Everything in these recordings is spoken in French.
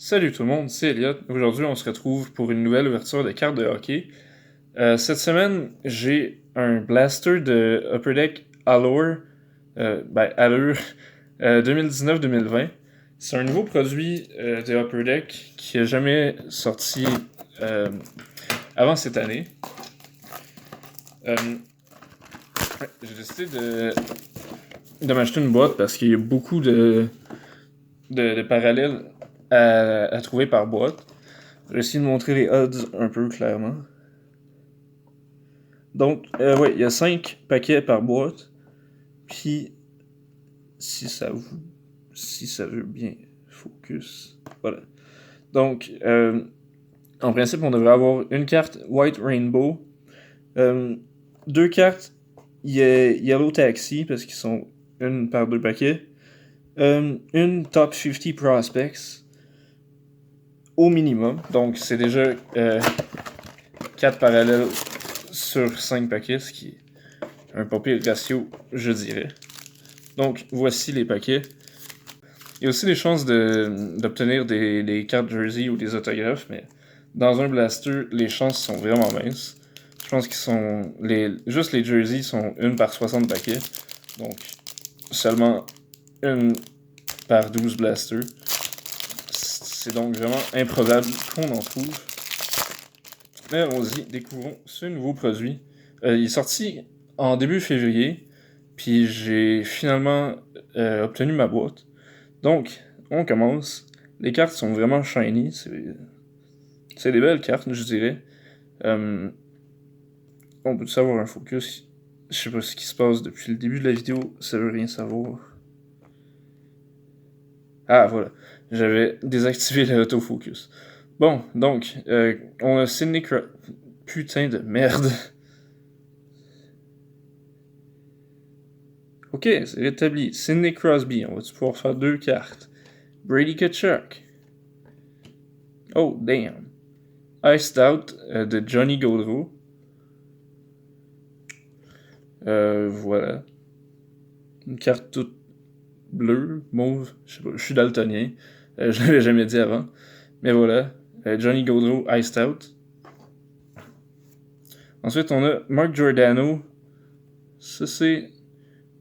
Salut tout le monde, c'est Elliot. Aujourd'hui, on se retrouve pour une nouvelle ouverture de cartes de hockey. Cette semaine, j'ai un blaster de Upper Deck Allure, Allure 2019-2020. C'est un nouveau produit de Upper Deck qui n'a jamais sorti avant cette année. J'ai décidé de m'acheter une boîte parce qu'il y a beaucoup de parallèles à trouver par boîte. Je vais essayer de montrer les odds un peu clairement. Donc, il y a 5 paquets par boîte. Puis, si ça veut bien focus. Voilà. Donc, en principe, on devrait avoir une carte White Rainbow, 2 cartes Yellow Taxi, parce qu'ils sont une par 2 paquets, une Top 50 Prospects, au minimum. Donc, c'est déjà 4 parallèles sur 5 paquets, ce qui est un pas pire ratio, je dirais. Donc, voici les paquets. Il y a aussi des chances d'obtenir des cartes jersey ou des autographes, mais dans un blaster, les chances sont vraiment minces. Je pense qu'ils sont. Juste les jerseys sont 1 par 60 paquets. Donc, seulement 1 par 12 blasters. C'est donc vraiment improbable qu'on en trouve. Mais allons-y, découvrons ce nouveau produit. Il est sorti en début février, puis j'ai finalement obtenu ma boîte. Donc, on commence. Les cartes sont vraiment shiny. C'est des belles cartes, je dirais. On peut savoir un focus. Je sais pas ce qui se passe depuis le début de la vidéo. Ça veut rien savoir. Ah, voilà. J'avais désactivé l'autofocus. Bon, donc, on a Sidney Crosby. Putain de merde. Ok, c'est rétabli. Sidney Crosby, on va pouvoir faire 2 cartes. Brady Tkachuk. Oh, damn. Iced Out de Johnny Gaudreau. Voilà. Une carte toute bleue, mauve. Je sais pas, je suis daltonien. Je l'avais jamais dit avant. Mais voilà. Johnny Gaudreau, Iced Out. Ensuite, on a Mark Giordano. Ça, c'est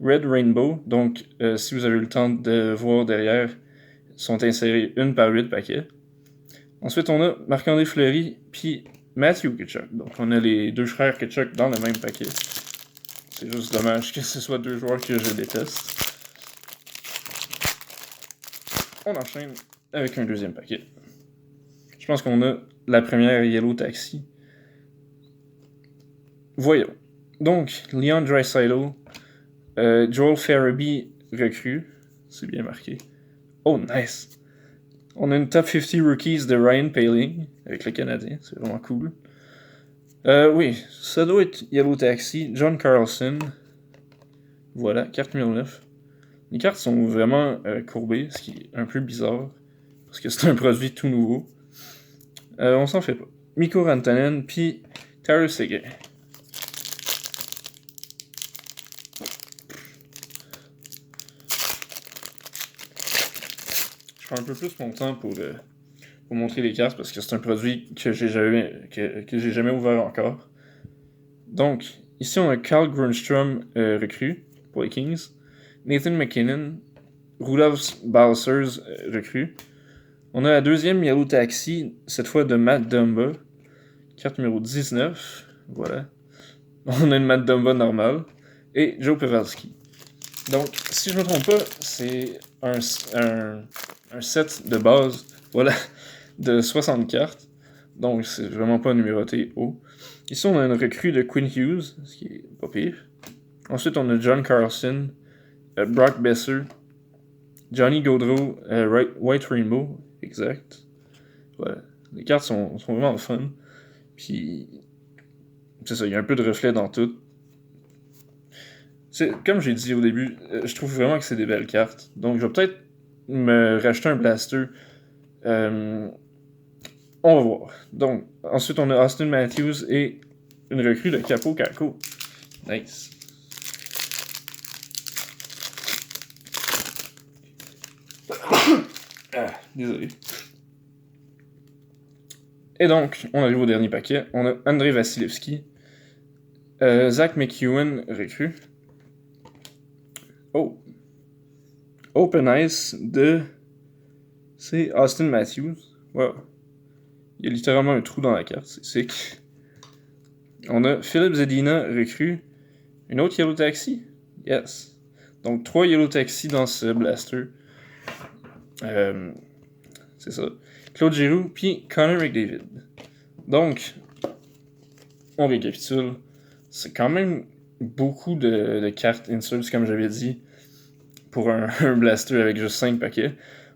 Red Rainbow. Donc, si vous avez eu le temps de voir derrière, sont insérés 1 par 8 paquets. Ensuite, on a Marc-André Fleury puis Matthew Tkachuk. Donc, on a les 2 frères Tkachuk dans le même paquet. C'est juste dommage que ce soit 2 joueurs que je déteste. On enchaîne avec un deuxième paquet. Je pense qu'on a la première Yellow Taxi. Voyons. Donc, Leon Draisaitl, Joel Farabee recrue. C'est bien marqué. Oh, nice! On a une Top 50 Rookies de Ryan Poehling avec le Canadien. C'est vraiment cool. Oui, ça doit être Yellow Taxi. John Carlson. Voilà, carte 1009. Les cartes sont vraiment courbées, ce qui est un peu bizarre. Parce que c'est un produit tout nouveau. On s'en fait pas. Mikko Rantanen, puis Tyler Seguin. Je prends un peu plus mon temps pour montrer les cartes parce que c'est un produit que j'ai jamais ouvert encore. Donc, ici on a Carl Grundstrom recrue pour les Kings, Nathan McKinnon, Rudolph Balcers recrue. On a la deuxième Yellow Taxi, cette fois de Matt Dumba, carte numéro 19, voilà. On a une Matt Dumba normale, et Joe Pavelski. Donc, si je me trompe pas, c'est un set de base, voilà, de 60 cartes. Donc, c'est vraiment pas numéroté haut. Ici, on a une recrue de Quinn Hughes, ce qui est pas pire. Ensuite, on a John Carlson, Brock Besser, Johnny Gaudreau, White Rainbow, exact. Voilà. Les cartes sont vraiment fun. Puis, c'est ça, il y a un peu de reflet dans tout. Comme j'ai dit au début, je trouve vraiment que c'est des belles cartes. Donc, je vais peut-être me racheter un blaster. On va voir. Donc, ensuite, on a Austin Matthews et une recrue de Capo Caco. Nice. Désolé. Et donc, on arrive au dernier paquet. On a Andrei Vasilevski, Zach McEwen, recrue. Oh! Open Ice de... C'est Austin Matthews. Wow. Il y a littéralement un trou dans la carte, c'est sick. On a Philip Zadina, recrue. Une autre Yellow Taxi? Yes. Donc 3 Yellow Taxi dans ce blaster. C'est ça. Claude Giroux, puis Connor McDavid. Donc, on récapitule. C'est quand même beaucoup de cartes inserts, comme j'avais dit, pour un blaster avec juste 5 paquets.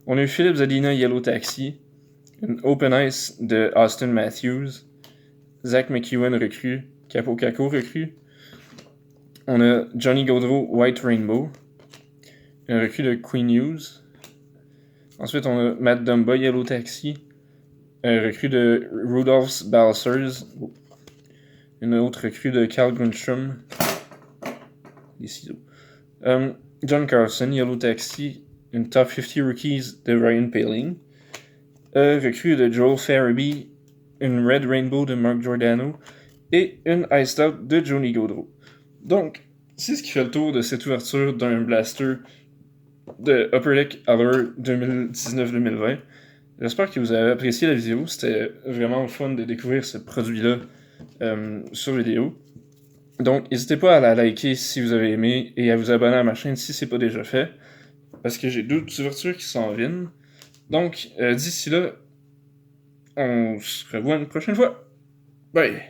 On a eu Philip Zadina Yellow Taxi, une Open Ice de Austin Matthews, Zach McEwen recrue, Capo Caco recrue. On a Johnny Gaudreau White Rainbow, un recrue de Queen News. Ensuite, on a Matt Dumba Yellow Taxi, un recrue de Rudolph's Balsers, une autre recrue de Carl Grundstrom, les ciseaux. John Carlson Yellow Taxi, une Top 50 Rookies de Ryan Poehling, recrue de Joel Farabee, une Red Rainbow de Mark Giordano et une Iced Out de Johnny Gaudreau. Donc, c'est ce qui fait le tour de cette ouverture d'un blaster de Upper Deck Hour 2019-2020. J'espère que vous avez apprécié la vidéo. C'était vraiment le fun de découvrir ce produit-là sur vidéo. Donc, n'hésitez pas à la liker si vous avez aimé et à vous abonner à ma chaîne si ce n'est pas déjà fait, parce que j'ai d'autres ouvertures qui s'en viennent. Donc, d'ici là, on se revoit une prochaine fois. Bye!